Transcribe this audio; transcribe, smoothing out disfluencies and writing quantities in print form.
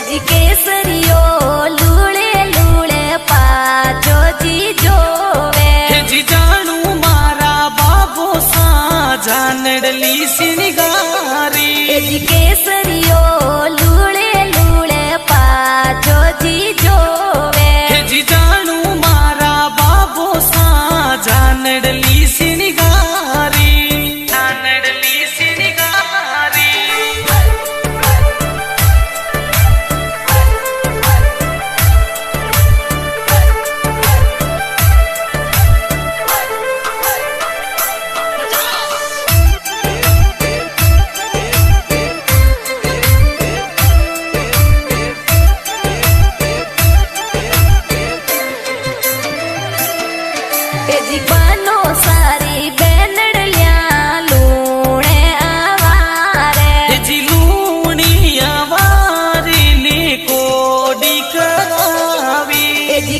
जी केसरियो लूले लूले पाजो जी जोवे जी जानू मारा बाबो सा जानडली सिंगारी जी केसरियो लूले लूले पाजो जी जोवे जी जानू मारा बाबो सा जानडली सिंगारी जानडली सिंगारी जी बनो सारी बेनड़लिया लूणे आवारे जी लूणी आवारी ने कोडी करावी जी